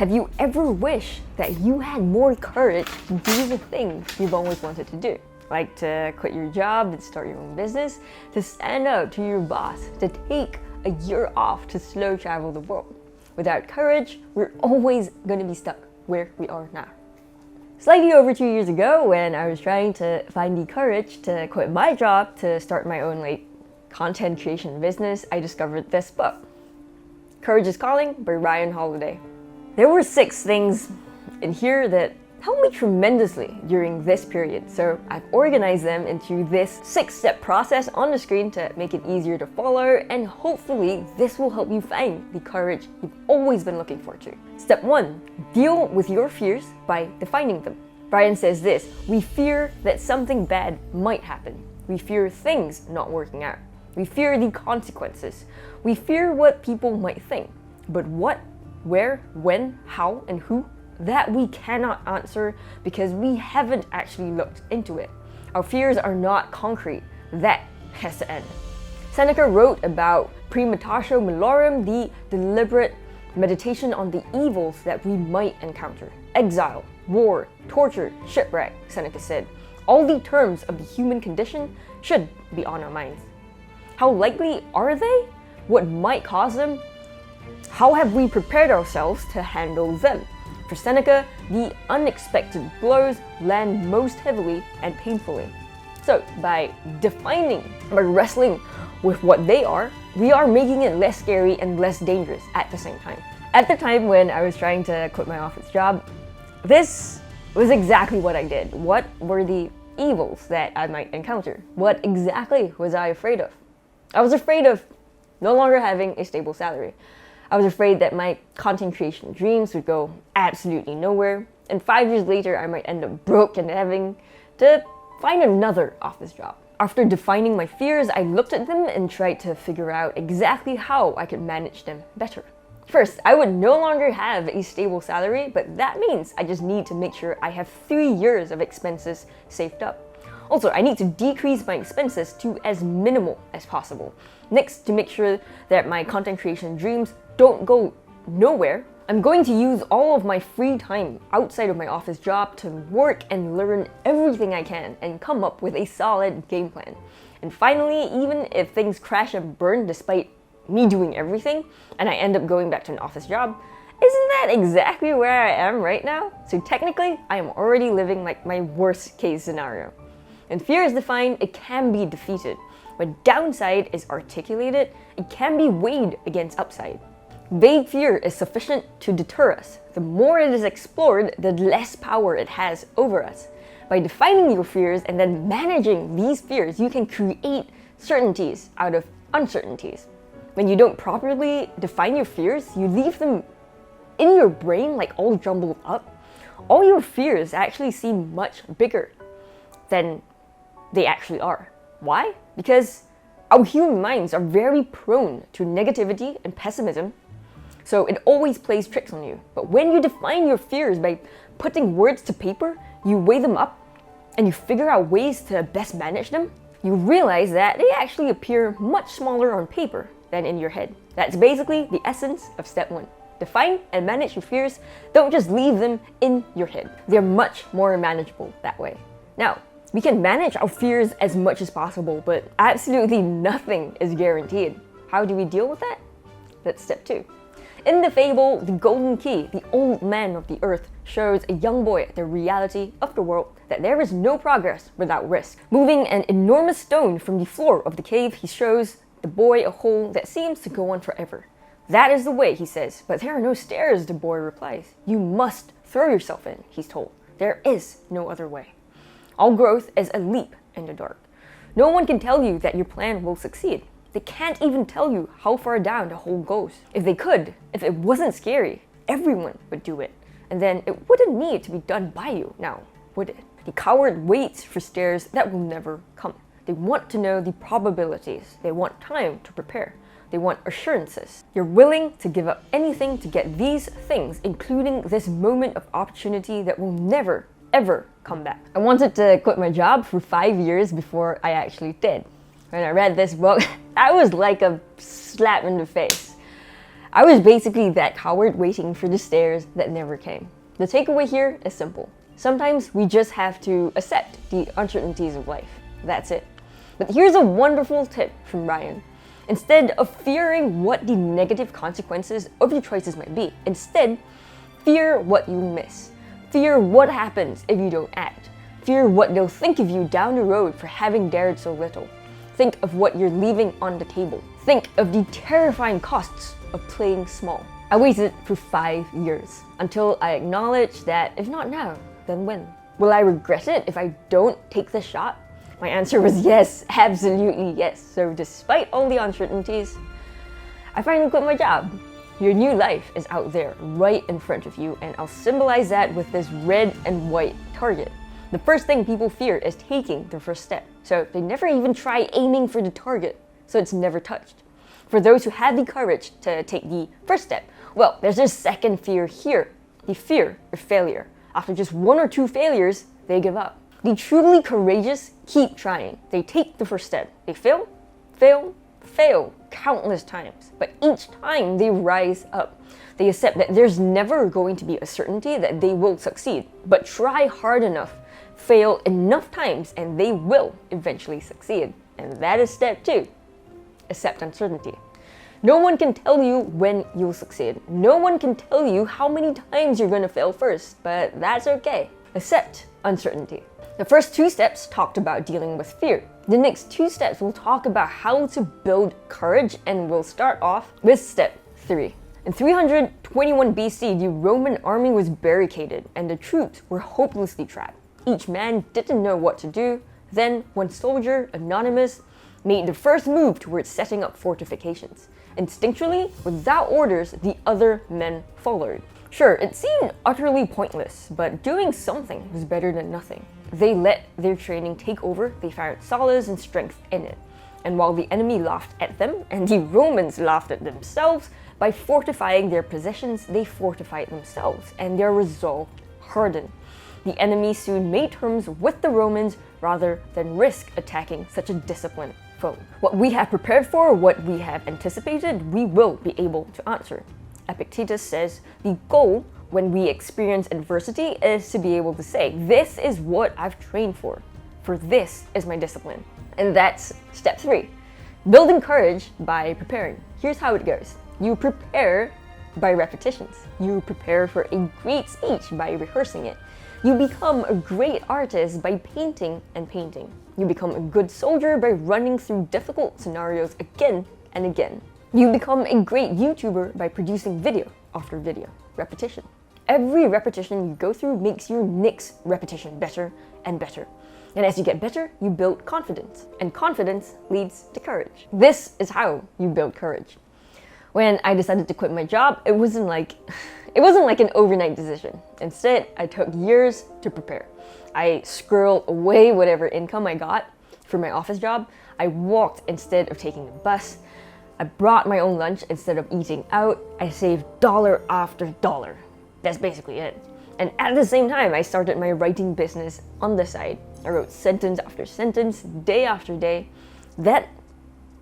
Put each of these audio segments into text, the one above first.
Have you ever wished that you had more courage to do the things you've always wanted to do? Like to quit your job and start your own business, to stand up to your boss, to take a year off to slow travel the world. Without courage, we're always going to be stuck where we are now. Slightly over 2 years ago, when I was trying to find the courage to quit my job to start my own content creation business, I discovered this book, Courage is Calling by Ryan Holiday. There were 6 things in here that helped me tremendously during this period, so I've organized them into this 6-step process on the screen to make it easier to follow, and hopefully this will help you find the courage you've always been looking for to. Step 1, deal with your fears by defining them. Brian says this: we fear that something bad might happen. We fear things not working out. We fear the consequences. We fear what people might think. But what, where, when, how, and who? That we cannot answer because we haven't actually looked into it. Our fears are not concrete. That has to end. Seneca wrote about premeditatio malorum, the deliberate meditation on the evils that we might encounter. Exile, war, torture, shipwreck, Seneca said. All the terms of the human condition should be on our minds. How likely are they? What might cause them? How have we prepared ourselves to handle them? For Seneca, the unexpected blows land most heavily and painfully. So, by wrestling with what they are, we are making it less scary and less dangerous at the same time. At the time when I was trying to quit my office job, this was exactly what I did. What were the evils that I might encounter? What exactly was I afraid of? I was afraid of no longer having a stable salary. I was afraid that my content creation dreams would go absolutely nowhere, and 5 years later I might end up broke and having to find another office job. After defining my fears, I looked at them and tried to figure out exactly how I could manage them better. First, I would no longer have a stable salary, but that means I just need to make sure I have 3 years of expenses saved up. Also, I need to decrease my expenses to as minimal as possible. Next, to make sure that my content creation dreams don't go nowhere, I'm going to use all of my free time outside of my office job to work and learn everything I can and come up with a solid game plan. And finally, even if things crash and burn despite me doing everything, and I end up going back to an office job, isn't that exactly where I am right now? So technically, I am already living like my worst case scenario. And fear is defined, it can be defeated. When downside is articulated, it can be weighed against upside. Vague fear is sufficient to deter us. The more it is explored, the less power it has over us. By defining your fears and then managing these fears, you can create certainties out of uncertainties. When you don't properly define your fears, you leave them in your brain like all jumbled up. All your fears actually seem much bigger than they actually are. Why? Because our human minds are very prone to negativity and pessimism, so it always plays tricks on you. But when you define your fears by putting words to paper, you weigh them up, and you figure out ways to best manage them, you realize that they actually appear much smaller on paper than in your head. That's basically the essence of step 1. Define and manage your fears. Don't just leave them in your head. They're much more manageable that way. Now, we can manage our fears as much as possible, but absolutely nothing is guaranteed. How do we deal with that? That's step 2. In the fable, The Golden Key, the old man of the earth shows a young boy the reality of the world, that there is no progress without risk. Moving an enormous stone from the floor of the cave, he shows the boy a hole that seems to go on forever. That is the way, he says, but there are no stairs, the boy replies. You must throw yourself in, he's told. There is no other way. All growth is a leap in the dark. No one can tell you that your plan will succeed. They can't even tell you how far down the hole goes. If they could, if it wasn't scary, everyone would do it. And then it wouldn't need to be done by you now, would it? The coward waits for stairs that will never come. They want to know the probabilities. They want time to prepare. They want assurances. You're willing to give up anything to get these things, including this moment of opportunity that will never, ever come back. I wanted to quit my job for 5 years before I actually did. When I read this book, that was like a slap in the face. I was basically that coward waiting for the stairs that never came. The takeaway here is simple. Sometimes we just have to accept the uncertainties of life. That's it. But here's a wonderful tip from Ryan. Instead of fearing what the negative consequences of your choices might be, instead, fear what you miss. Fear what happens if you don't act. Fear what they'll think of you down the road for having dared so little. Think of what you're leaving on the table. Think of the terrifying costs of playing small. I waited for 5 years until I acknowledged that if not now, then when? Will I regret it if I don't take the shot? My answer was yes, absolutely yes. So despite all the uncertainties, I finally quit my job. Your new life is out there, right in front of you, and I'll symbolize that with this red and white target. The first thing people fear is taking the first step, so they never even try aiming for the target, so it's never touched. For those who have the courage to take the first step, well, there's a second fear here, the fear of failure. After just 1 or 2 failures, they give up. The truly courageous keep trying. They take the first step. They fail, fail, fail countless times, but each time they rise up. They accept that there's never going to be a certainty that they will succeed, but try hard enough, fail enough times, and they will eventually succeed. And that is step 2. Accept uncertainty. No one can tell you when you'll succeed. No one can tell you how many times you're going to fail first, but that's okay. Accept uncertainty. The first 2 steps talked about dealing with fear. The next 2 steps will talk about how to build courage, and we'll start off with step 3. In 321 BC, the Roman army was barricaded and the troops were hopelessly trapped. Each man didn't know what to do. Then one soldier, anonymous, made the first move towards setting up fortifications. Instinctually, without orders, the other men followed. Sure, it seemed utterly pointless, but doing something was better than nothing. They let their training take over, they found solace and strength in it. And while the enemy laughed at them, and the Romans laughed at themselves, by fortifying their positions, they fortified themselves, and their resolve hardened. The enemy soon made terms with the Romans rather than risk attacking such a disciplined foe. What we have prepared for, what we have anticipated, we will be able to answer. Epictetus says, the goal when we experience adversity is to be able to say, this is what I've trained for this is my discipline. And that's step 3, building courage by preparing. Here's how it goes. You prepare by repetitions. You prepare for a great speech by rehearsing it. You become a great artist by painting and painting. You become a good soldier by running through difficult scenarios again and again. You become a great YouTuber by producing video after video. Repetition. Every repetition you go through makes your next repetition better and better. And as you get better, you build confidence. And confidence leads to courage. This is how you build courage. When I decided to quit my job, it wasn't like an overnight decision. Instead, I took years to prepare. I squirreled away whatever income I got for my office job. I walked instead of taking a bus. I brought my own lunch instead of eating out. I saved dollar after dollar. That's basically it. And at the same time, I started my writing business on the side. I wrote sentence after sentence, day after day. That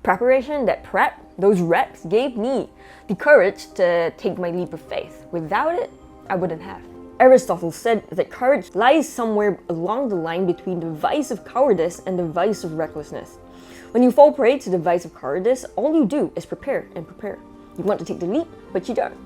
preparation, that prep, those reps gave me the courage to take my leap of faith. Without it, I wouldn't have. Aristotle said that courage lies somewhere along the line between the vice of cowardice and the vice of recklessness. When you fall prey to the vice of cowardice, all you do is prepare and prepare. You want to take the leap, but you don't.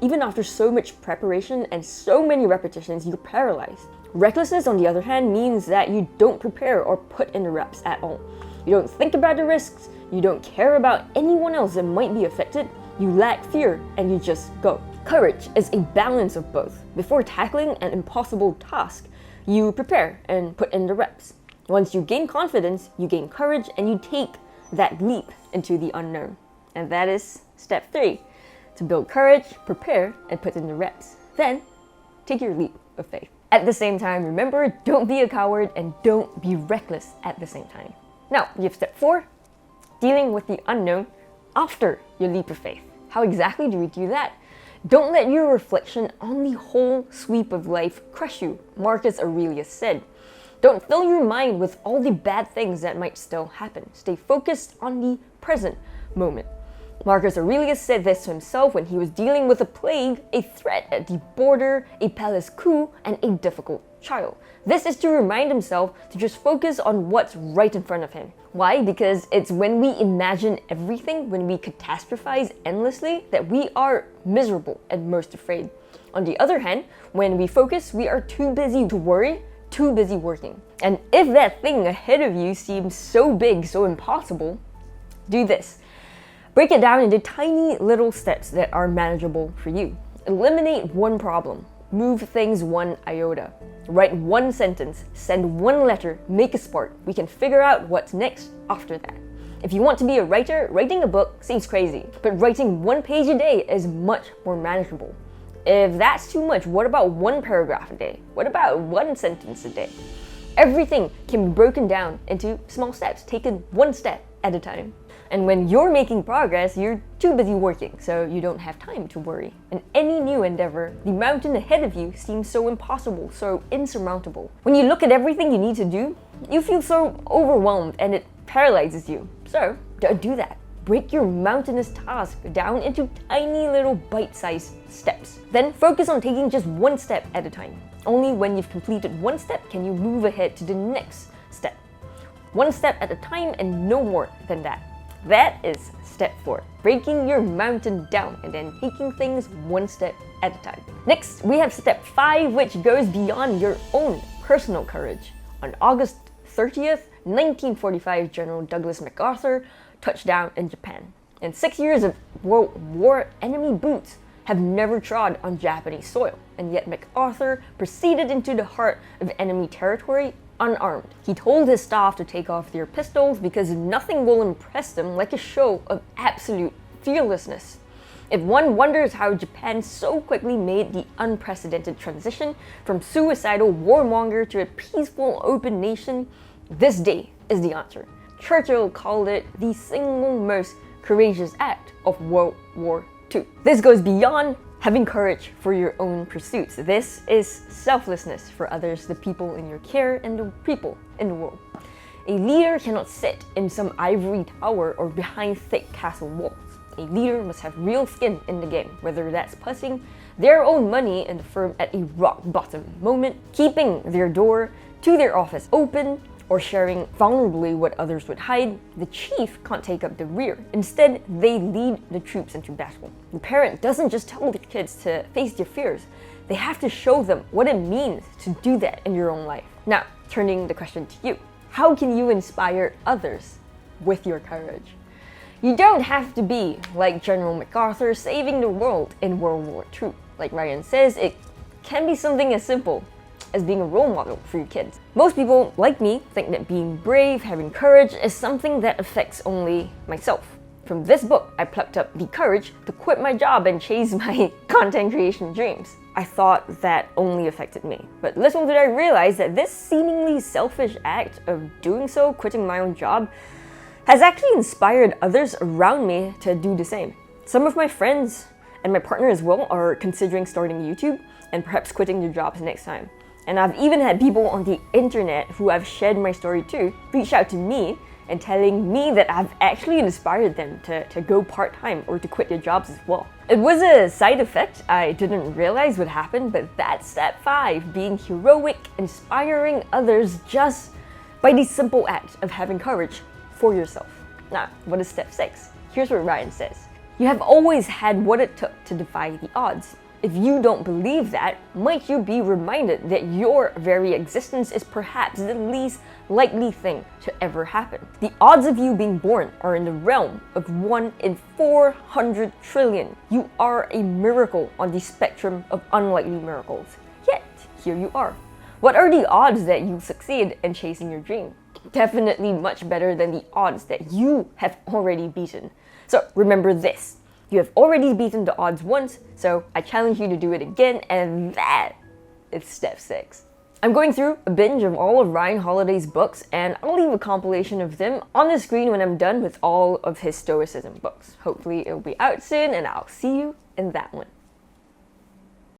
Even after so much preparation and so many repetitions, you're paralyzed. Recklessness, on the other hand, means that you don't prepare or put in the reps at all. You don't think about the risks, you don't care about anyone else that might be affected, you lack fear, and you just go. Courage is a balance of both. Before tackling an impossible task, you prepare and put in the reps. Once you gain confidence, you gain courage, and you take that leap into the unknown. And that is step 3. To build courage, prepare, and put in the reps. Then, take your leap of faith. At the same time, remember, don't be a coward and don't be reckless at the same time. Now, we have step 4, dealing with the unknown after your leap of faith. How exactly do we do that? Don't let your reflection on the whole sweep of life crush you, Marcus Aurelius said. Don't fill your mind with all the bad things that might still happen. Stay focused on the present moment. Marcus Aurelius said this to himself when he was dealing with a plague, a threat at the border, a palace coup, and a difficult trial. This is to remind himself to just focus on what's right in front of him. Why? Because it's when we imagine everything, when we catastrophize endlessly, that we are miserable and most afraid. On the other hand, when we focus, we are too busy to worry, too busy working. And if that thing ahead of you seems so big, so impossible, do this. Break it down into tiny little steps that are manageable for you. Eliminate one problem. Move things one iota. Write one sentence. Send one letter. Make a spark. We can figure out what's next after that. If you want to be a writer, writing a book seems crazy, but writing 1 page a day is much more manageable. If that's too much, what about 1 paragraph a day? What about 1 sentence a day? Everything can be broken down into small steps, taken 1 step at a time. And when you're making progress, you're too busy working, so you don't have time to worry. In any new endeavor, the mountain ahead of you seems so impossible, so insurmountable. When you look at everything you need to do, you feel so overwhelmed and it paralyzes you. So, don't do that. Break your mountainous task down into tiny little bite-sized steps. Then focus on taking just 1 step at a time. Only when you've completed 1 step can you move ahead to the next step. 1 step at a time and no more than that. That is step 4, breaking your mountain down and then taking things 1 step at a time. Next, we have step 5, which goes beyond your own personal courage. On August 30th, 1945, General Douglas MacArthur touched down in Japan. In 6 years of World War, enemy boots have never trod on Japanese soil, and yet MacArthur proceeded into the heart of enemy territory unarmed. He told his staff to take off their pistols because nothing will impress them like a show of absolute fearlessness. If one wonders how Japan so quickly made the unprecedented transition from suicidal warmonger to a peaceful open nation, this day is the answer. Churchill called it the single most courageous act of World War II. This goes beyond having courage for your own pursuits. This is selflessness for others, the people in your care, and the people in the world. A leader cannot sit in some ivory tower or behind thick castle walls. A leader must have real skin in the game, whether that's putting their own money in the firm at a rock bottom moment, keeping their door to their office open, or sharing vulnerably what others would hide. The chief can't take up the rear. Instead, they lead the troops into battle. The parent doesn't just tell the kids to face their fears. They have to show them what it means to do that in your own life. Now, turning the question to you. How can you inspire others with your courage? You don't have to be like General MacArthur saving the world in World War II. Like Ryan says, it can be something as simple as being a role model for your kids. Most people, like me, think that being brave, having courage, is something that affects only myself. From this book, I plucked up the courage to quit my job and chase my content creation dreams. I thought that only affected me. But little did I realize that this seemingly selfish act of doing so, quitting my own job, has actually inspired others around me to do the same. Some of my friends and my partner as well are considering starting YouTube and perhaps quitting their jobs next time. And I've even had people on the internet who I've shared my story to reach out to me and telling me that I've actually inspired them to go part-time or to quit their jobs as well. It was a side effect I didn't realize would happen, but that's step 5, being heroic, inspiring others just by the simple act of having courage for yourself. Now, what is step 6? Here's what Ryan says. You have always had what it took to defy the odds. If you don't believe that, might you be reminded that your very existence is perhaps the least likely thing to ever happen. The odds of you being born are in the realm of 1 in 400 trillion. You are a miracle on the spectrum of unlikely miracles. Yet, here you are. What are the odds that you succeed in chasing your dream? Definitely much better than the odds that you have already beaten. So remember this. You have already beaten the odds once, so I challenge you to do it again, and that is step 6. I'm going through a binge of all of Ryan Holiday's books, and I'll leave a compilation of them on the screen when I'm done with all of his Stoicism books. Hopefully it'll be out soon, and I'll see you in that one.